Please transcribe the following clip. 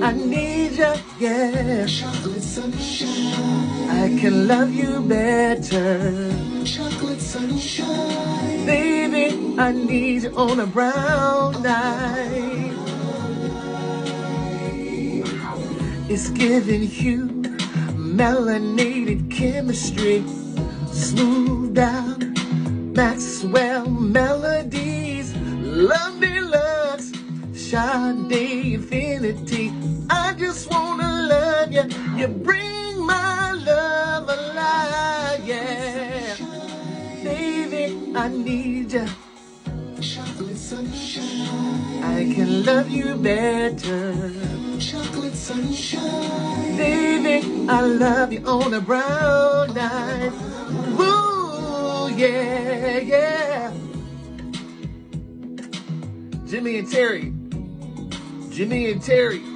I need you, yeah. Chocolate sunshine. I can love you better. Chocolate sunshine. Baby, I need you on a brown night. It's giving you melanated chemistry, smoothed out Maxwell melodies, love deluxe, Sade infinity. I just wanna love you. You bring my love alive, yeah. Baby, I need you. Chocolate sunshine. I can love you better. Chocolate sunshine. Baby, I love you on a brown night. Woo, yeah, yeah. Jimmy and Terry. Jimmy and Terry.